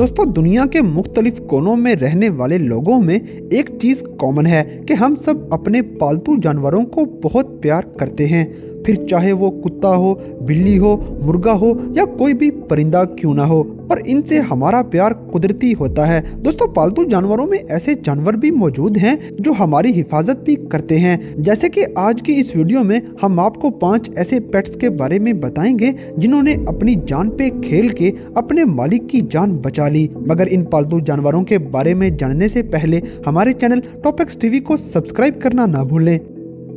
दोस्तों, दुनिया के मुख्तलिफ कोनों में रहने वाले लोगों में एक चीज कॉमन है कि हम सब अपने पालतू जानवरों को बहुत प्यार करते हैं, फिर चाहे वो कुत्ता हो, बिल्ली हो, मुर्गा हो या कोई भी परिंदा क्यों ना हो। और इनसे हमारा प्यार कुदरती होता है। दोस्तों, पालतू जानवरों में ऐसे जानवर भी मौजूद हैं जो हमारी हिफाजत भी करते हैं। जैसे कि आज की इस वीडियो में हम आपको 5 ऐसे पेट्स के बारे में बताएंगे जिन्होंने अपनी जान पे खेल के अपने मालिक की जान बचा ली। मगर इन पालतू जानवरों के बारे में जानने से पहले हमारे चैनल टॉपिक्स टीवी को सब्सक्राइब करना ना भूलें।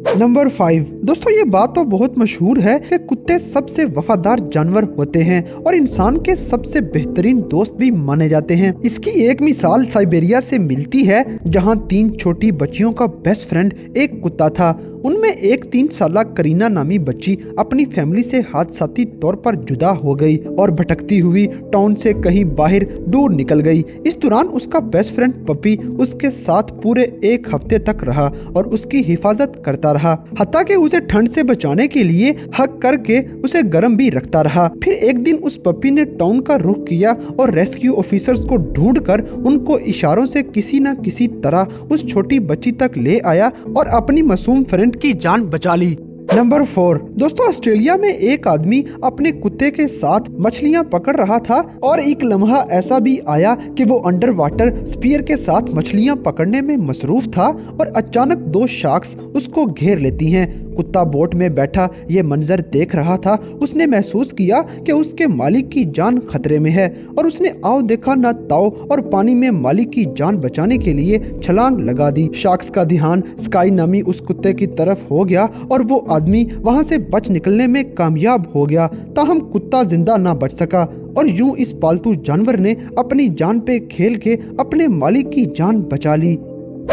नंबर 5। दोस्तों, ये बात तो बहुत मशहूर है कि कुत्ते सबसे वफादार जानवर होते हैं और इंसान के सबसे बेहतरीन दोस्त भी माने जाते हैं। इसकी एक मिसाल साइबेरिया से मिलती है, जहां 3 छोटी बच्चियों का बेस्ट फ्रेंड एक कुत्ता था। उनमें एक 3 साला करीना नामी बच्ची अपनी फैमिली से हादसाती तौर पर जुदा हो गई और भटकती हुई टाउन से कहीं बाहर दूर निकल गई। इस दौरान उसका बेस्ट फ्रेंड पपी उसके साथ पूरे 1 हफ्ते तक रहा और उसकी हिफाजत करता रहा, हत्ता कि उसे ठंड से बचाने के लिए हक करके उसे गर्म भी रखता रहा। फिर एक दिन उस पपी ने टाउन का रुख किया और रेस्क्यू ऑफिसर्स को ढूंढकर उनको इशारों से किसी न किसी तरह उस छोटी बच्ची तक ले आया और अपनी मासूम फ्रेंड की जान बचा ली। नंबर 4। दोस्तों, ऑस्ट्रेलिया में एक आदमी अपने कुत्ते के साथ मछलियां पकड़ रहा था और एक लम्हा ऐसा भी आया कि वो अंडर वाटर स्पीयर के साथ मछलियां पकड़ने में मसरूफ था और अचानक 2 शार्क्स उसको घेर लेती हैं। कुत्ता बोट में बैठा ये मंजर देख रहा था। उसने महसूस किया कि उसके मालिक की जान खतरे में है और उसने आओ देखा ना ताओ और पानी में मालिक की जान बचाने के लिए छलांग लगा दी। शार्क्स का ध्यान स्काई नामी उस कुत्ते की तरफ हो गया और वो आदमी वहां से बच निकलने में कामयाब हो गया, ताहम कुत्ता जिंदा ना बच सका और यूं इस पालतू जानवर ने अपनी जान पे खेल के अपने मालिक की जान बचा ली।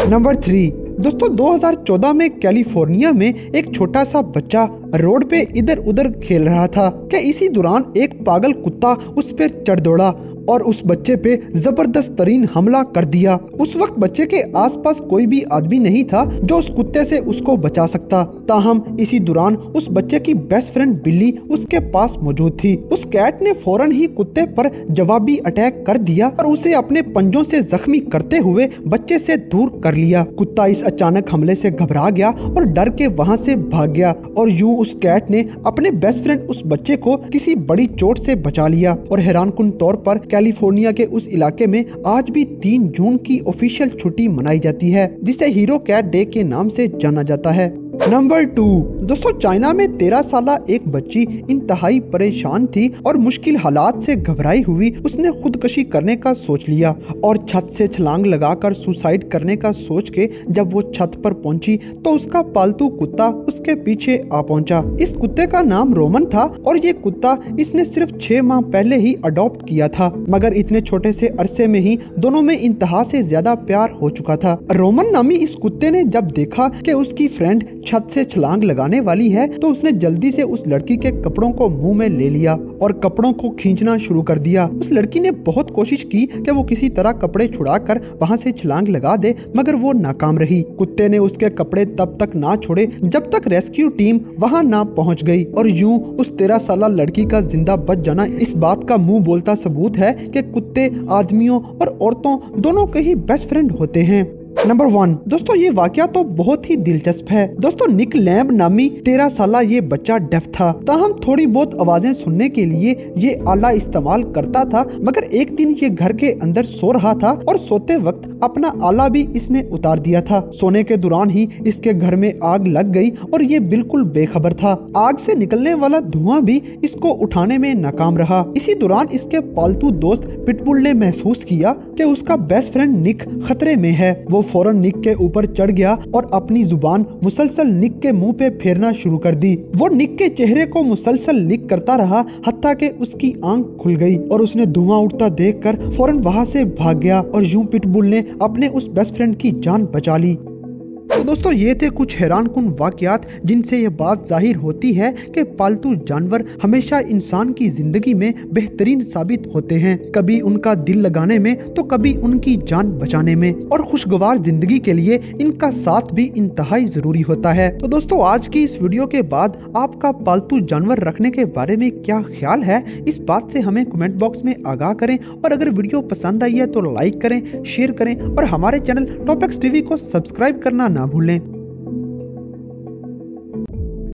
नंबर 3। दोस्तों, 2014 में कैलिफोर्निया में एक छोटा सा बच्चा रोड पे इधर उधर खेल रहा था कि इसी दौरान एक पागल कुत्ता उस पर चढ़ दौड़ा और उस बच्चे पे जबरदस्त तरीन हमला कर दिया। उस वक्त बच्चे के आसपास कोई भी आदमी नहीं था जो उस कुत्ते से उसको बचा सकता, ताहम इसी दौरान उस बच्चे की बेस्ट फ्रेंड बिल्ली उसके पास मौजूद थी। उस कैट ने फौरन ही कुत्ते पर जवाबी अटैक कर दिया और उसे अपने पंजों से जख्मी करते हुए बच्चे से दूर कर लिया। कुत्ता इस अचानक हमले से घबरा गया और डर के वहां से भाग गया और यूं उस कैट ने अपने बेस्ट फ्रेंड उस बच्चे को किसी बड़ी चोट से बचा लिया। और हैरानकुन तौर पर कैलिफोर्निया के उस इलाके में आज भी 3 जून की ऑफिशियल छुट्टी मनाई जाती है, जिसे हीरो कैट डे के नाम से जाना जाता है। नंबर 2। दोस्तों, चाइना में 13 साला एक बच्ची इंतहाई परेशान थी और मुश्किल हालात से घबराई हुई उसने खुदकशी करने का सोच लिया और छत से छलांग लगाकर सुसाइड करने का सोच के जब वो छत पर पहुंची तो उसका पालतू कुत्ता उसके पीछे आ पहुंचा। इस कुत्ते का नाम रोमन था और ये कुत्ता इसने सिर्फ 6 माह पहले ही अडॉप्ट किया था, मगर इतने छोटे से अरसे में ही दोनों में इंतहा से ज्यादा प्यार हो चुका था। रोमन नामी इस कुत्ते ने जब देखा कि उसकी फ्रेंड छत से छलांग लगाने वाली है तो उसने जल्दी से उस लड़की के कपड़ों को मुंह में ले लिया और कपड़ों को खींचना शुरू कर दिया। उस लड़की ने बहुत कोशिश की कि वो किसी तरह कपड़े छुड़ाकर वहां से छलांग लगा दे, मगर वो नाकाम रही। कुत्ते ने उसके कपड़े तब तक ना छोड़े जब तक रेस्क्यू टीम वहां ना पहुंच गई और यूं उस 13 साला लड़की का जिंदा बच जाना इस बात का मुंह बोलता सबूत है कि कुत्ते आदमियों और औरतों दोनों के ही बेस्ट फ्रेंड होते हैं। नंबर 1। दोस्तों, ये वाकया तो बहुत ही दिलचस्प है। दोस्तों, निक लैम्ब नामी 13 साला ये बच्चा डेफ था, ताहम थोड़ी बहुत आवाजें सुनने के लिए ये आला इस्तेमाल करता था। मगर एक दिन ये घर के अंदर सो रहा था और सोते वक्त अपना आला भी इसने उतार दिया था। सोने के दौरान ही इसके घर में आग लग गई और ये बिल्कुल बेखबर था। आग से निकलने वाला धुआं भी इसको उठाने में नाकाम रहा। इसी दौरान इसके पालतू दोस्त पिटबुल ने महसूस किया कि उसका बेस्ट फ्रेंड निक खतरे में है। वो फौरन निक के ऊपर चढ़ गया और अपनी जुबान मुसलसल निक के मुंह पे फेरना शुरू कर दी। वो निक के चेहरे को मुसलसल लिक करता रहा हत्ता के उसकी आंख खुल गई और उसने धुआं उठता देखकर फौरन वहां से भाग गया और यूं पिटबुल ने अपने उस बेस्ट फ्रेंड की जान बचा ली। तो दोस्तों ये थे कुछ हैरानकुन वाकयात जिनसे ये बात जाहिर होती है कि पालतू जानवर हमेशा इंसान की जिंदगी में बेहतरीन साबित होते हैं, कभी उनका दिल लगाने में तो कभी उनकी जान बचाने में, और खुशगवार जिंदगी के लिए इनका साथ भी इंतहाई जरूरी होता है। तो दोस्तों आज की इस वीडियो के बाद आपका पालतू जानवर रखने के बारे में क्या ख्याल है, इस बात से हमें कमेंट बॉक्स में आगाह करें। और अगर वीडियो पसंद आई है तो लाइक करें, शेयर करें और हमारे चैनल टॉपिक्स टीवी को सब्सक्राइब करना ना भूलें।